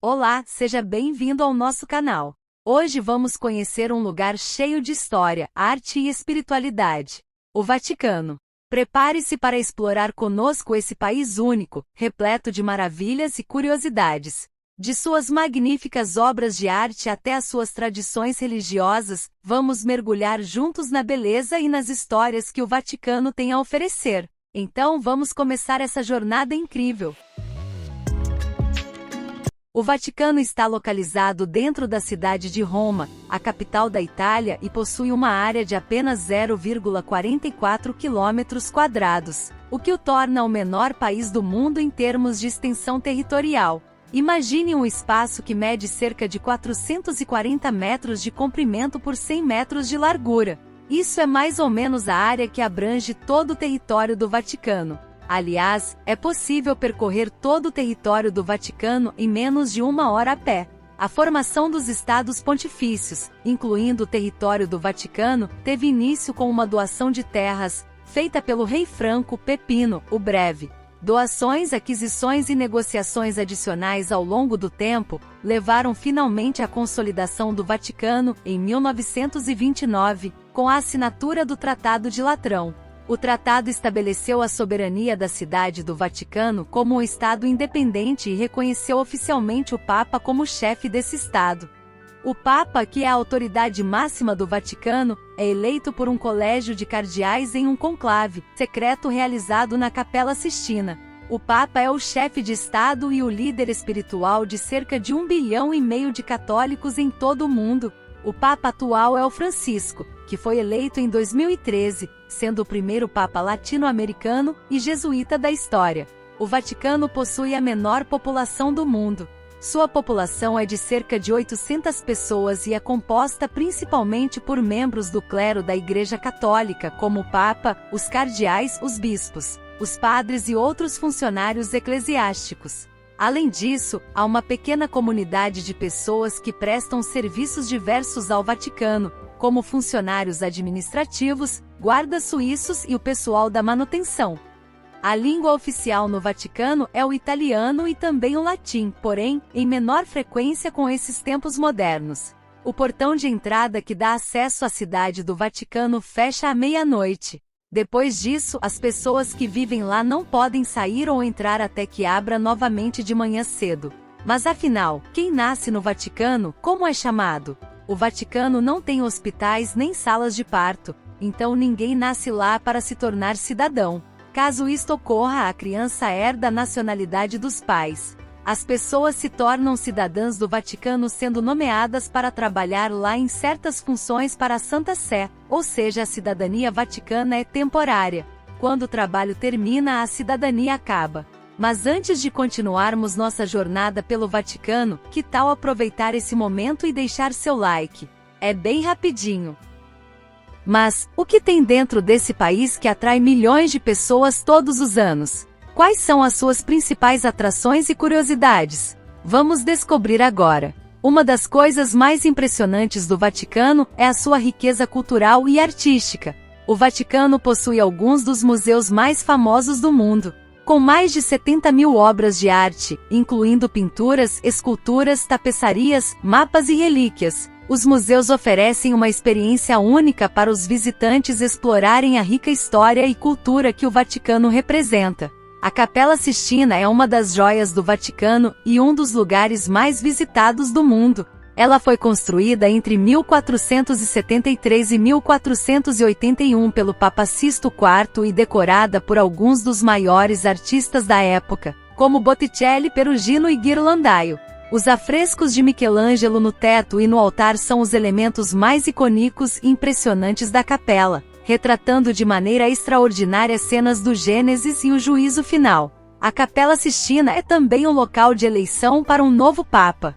Olá, seja bem-vindo ao nosso canal. Hoje vamos conhecer um lugar cheio de história, arte e espiritualidade: o Vaticano. Prepare-se para explorar conosco esse país único, repleto de maravilhas e curiosidades. De suas magníficas obras de arte até as suas tradições religiosas, vamos mergulhar juntos na beleza e nas histórias que o Vaticano tem a oferecer. Então vamos começar essa jornada incrível. O Vaticano está localizado dentro da cidade de Roma, a capital da Itália, e possui uma área de apenas 0,44 km², o que o torna o menor país do mundo em termos de extensão territorial. Imagine um espaço que mede cerca de 440 metros de comprimento por 100 metros de largura. Isso é mais ou menos a área que abrange todo o território do Vaticano. Aliás, é possível percorrer todo o território do Vaticano em menos de 1 hora a pé. A formação dos Estados Pontifícios, incluindo o território do Vaticano, teve início com uma doação de terras, feita pelo rei Franco Pepino, o Breve. Doações, aquisições e negociações adicionais ao longo do tempo, levaram finalmente à consolidação do Vaticano, em 1929, com a assinatura do Tratado de Latrão. O tratado estabeleceu a soberania da cidade do Vaticano como um estado independente e reconheceu oficialmente o Papa como chefe desse estado. O Papa, que é a autoridade máxima do Vaticano, é eleito por um colégio de cardeais em um conclave secreto realizado na Capela Sistina. O Papa é o chefe de Estado e o líder espiritual de cerca de 1,5 bilhão de católicos em todo o mundo. O Papa atual é o Francisco, que foi eleito em 2013, sendo o primeiro Papa latino-americano e jesuíta da história. O Vaticano possui a menor população do mundo. Sua população é de cerca de 800 pessoas e é composta principalmente por membros do clero da Igreja Católica, como o Papa, os cardeais, os bispos, os padres e outros funcionários eclesiásticos. Além disso, há uma pequena comunidade de pessoas que prestam serviços diversos ao Vaticano, como funcionários administrativos, guardas suíços e o pessoal da manutenção. A língua oficial no Vaticano é o italiano e também o latim, porém, em menor frequência com esses tempos modernos. O portão de entrada que dá acesso à cidade do Vaticano fecha à meia-noite. Depois disso, as pessoas que vivem lá não podem sair ou entrar até que abra novamente de manhã cedo. Mas afinal, quem nasce no Vaticano, como é chamado? O Vaticano não tem hospitais nem salas de parto, então ninguém nasce lá para se tornar cidadão. Caso isto ocorra, a criança herda a nacionalidade dos pais. As pessoas se tornam cidadãs do Vaticano sendo nomeadas para trabalhar lá em certas funções para a Santa Sé, ou seja, a cidadania vaticana é temporária. Quando o trabalho termina, a cidadania acaba. Mas antes de continuarmos nossa jornada pelo Vaticano, que tal aproveitar esse momento e deixar seu like? É bem rapidinho. Mas, o que tem dentro desse país que atrai milhões de pessoas todos os anos? Quais são as suas principais atrações e curiosidades? Vamos descobrir agora. Uma das coisas mais impressionantes do Vaticano é a sua riqueza cultural e artística. O Vaticano possui alguns dos museus mais famosos do mundo, com mais de 70 mil obras de arte, incluindo pinturas, esculturas, tapeçarias, mapas e relíquias. Os museus oferecem uma experiência única para os visitantes explorarem a rica história e cultura que o Vaticano representa. A Capela Sistina é uma das joias do Vaticano e um dos lugares mais visitados do mundo. Ela foi construída entre 1473 e 1481 pelo Papa Sisto IV e decorada por alguns dos maiores artistas da época, como Botticelli, Perugino e Ghirlandaio. Os afrescos de Michelangelo no teto e no altar são os elementos mais icônicos e impressionantes da capela, retratando de maneira extraordinária cenas do Gênesis e o juízo final. A Capela Sistina é também um local de eleição para um novo Papa.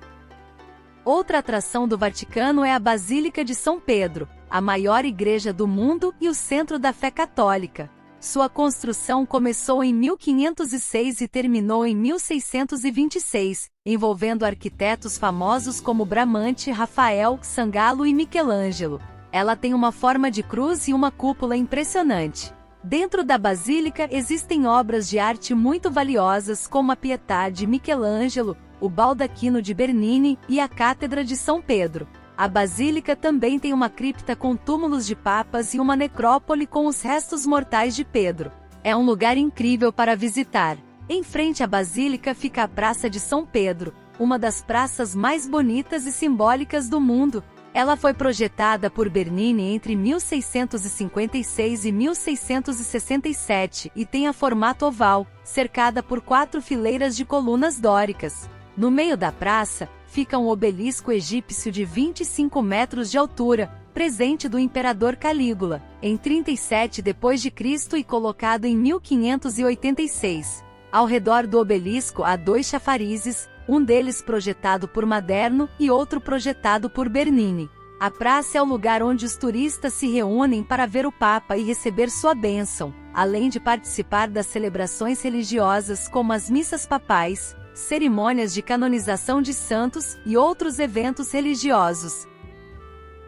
Outra atração do Vaticano é a Basílica de São Pedro, a maior igreja do mundo e o centro da fé católica. Sua construção começou em 1506 e terminou em 1626, envolvendo arquitetos famosos como Bramante, Rafael, Sangallo e Michelangelo. Ela tem uma forma de cruz e uma cúpula impressionante. Dentro da basílica existem obras de arte muito valiosas como a Pietà de Michelangelo, o baldaquino de Bernini e a Cátedra de São Pedro. A basílica também tem uma cripta com túmulos de papas e uma necrópole com os restos mortais de Pedro. É um lugar incrível para visitar. Em frente à basílica fica a Praça de São Pedro, uma das praças mais bonitas e simbólicas do mundo. Ela foi projetada por Bernini entre 1656 e 1667 e tem a formato oval, cercada por 4 fileiras de colunas dóricas. No meio da praça, fica um obelisco egípcio de 25 metros de altura, presente do imperador Calígula, em 37 d.C. e colocado em 1586. Ao redor do obelisco há 2 chafarizes, um deles projetado por Maderno e outro projetado por Bernini. A praça é o lugar onde os turistas se reúnem para ver o Papa e receber sua bênção, além de participar das celebrações religiosas como as missas papais, cerimônias de canonização de santos e outros eventos religiosos.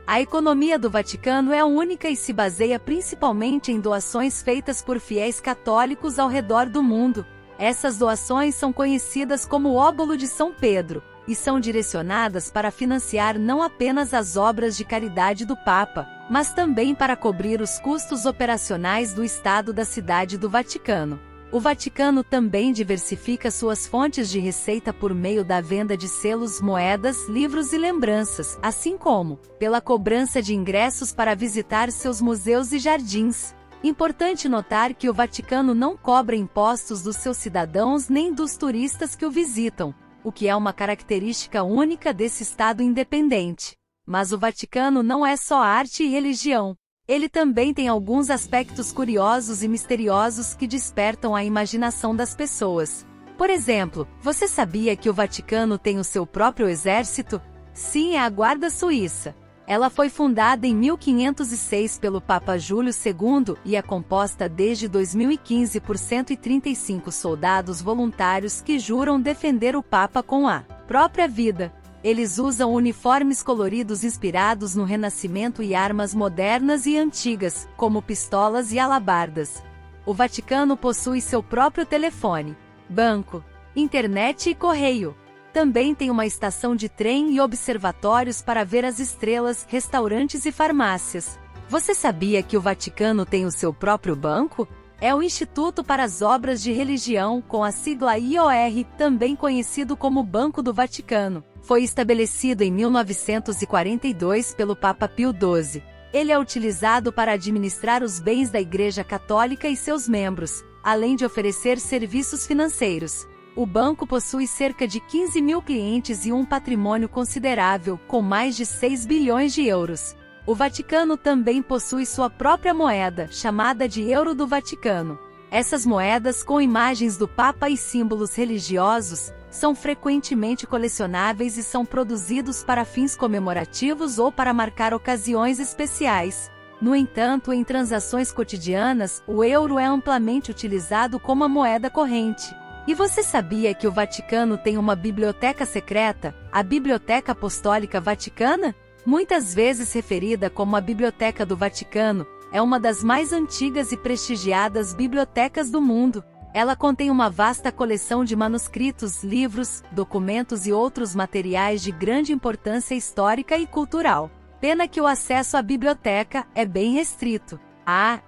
A economia do Vaticano é única e se baseia principalmente em doações feitas por fiéis católicos ao redor do mundo. Essas doações são conhecidas como o Óbolo de São Pedro, e são direcionadas para financiar não apenas as obras de caridade do Papa, mas também para cobrir os custos operacionais do Estado da Cidade do Vaticano. O Vaticano também diversifica suas fontes de receita por meio da venda de selos, moedas, livros e lembranças, assim como pela cobrança de ingressos para visitar seus museus e jardins. Importante notar que o Vaticano não cobra impostos dos seus cidadãos nem dos turistas que o visitam, o que é uma característica única desse Estado independente. Mas o Vaticano não é só arte e religião. Ele também tem alguns aspectos curiosos e misteriosos que despertam a imaginação das pessoas. Por exemplo, você sabia que o Vaticano tem o seu próprio exército? Sim, é a Guarda Suíça. Ela foi fundada em 1506 pelo Papa Júlio II e é composta desde 2015 por 135 soldados voluntários que juram defender o Papa com a própria vida. Eles usam uniformes coloridos inspirados no Renascimento e armas modernas e antigas, como pistolas e alabardas. O Vaticano possui seu próprio telefone, banco, internet e correio. Também tem uma estação de trem e observatórios para ver as estrelas, restaurantes e farmácias. Você sabia que o Vaticano tem o seu próprio banco? É o Instituto para as Obras de Religião, com a sigla IOR, também conhecido como Banco do Vaticano. Foi estabelecido em 1942 pelo Papa Pio XII. Ele é utilizado para administrar os bens da Igreja Católica e seus membros, além de oferecer serviços financeiros. O banco possui cerca de 15 mil clientes e um patrimônio considerável, com mais de 6 bilhões de euros. O Vaticano também possui sua própria moeda, chamada de Euro do Vaticano. Essas moedas, com imagens do Papa e símbolos religiosos, são frequentemente colecionáveis e são produzidos para fins comemorativos ou para marcar ocasiões especiais. No entanto, em transações cotidianas, o euro é amplamente utilizado como a moeda corrente. E você sabia que o Vaticano tem uma biblioteca secreta, a Biblioteca Apostólica Vaticana? Muitas vezes referida como a Biblioteca do Vaticano, é uma das mais antigas e prestigiadas bibliotecas do mundo. Ela contém uma vasta coleção de manuscritos, livros, documentos e outros materiais de grande importância histórica e cultural. Pena que o acesso à biblioteca é bem restrito.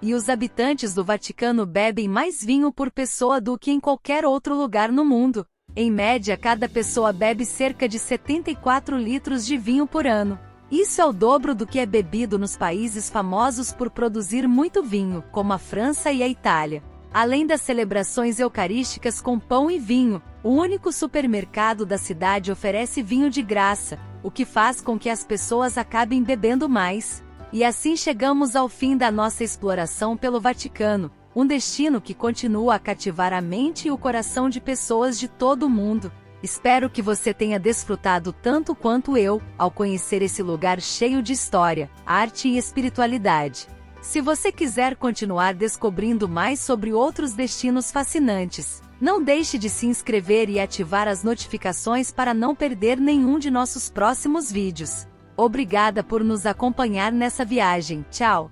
E os habitantes do Vaticano bebem mais vinho por pessoa do que em qualquer outro lugar no mundo. Em média, cada pessoa bebe cerca de 74 litros de vinho por ano. Isso é o dobro do que é bebido nos países famosos por produzir muito vinho, como a França e a Itália. Além das celebrações eucarísticas com pão e vinho, o único supermercado da cidade oferece vinho de graça, o que faz com que as pessoas acabem bebendo mais. E assim chegamos ao fim da nossa exploração pelo Vaticano, um destino que continua a cativar a mente e o coração de pessoas de todo o mundo. Espero que você tenha desfrutado tanto quanto eu, ao conhecer esse lugar cheio de história, arte e espiritualidade. Se você quiser continuar descobrindo mais sobre outros destinos fascinantes, não deixe de se inscrever e ativar as notificações para não perder nenhum de nossos próximos vídeos. Obrigada por nos acompanhar nessa viagem. Tchau!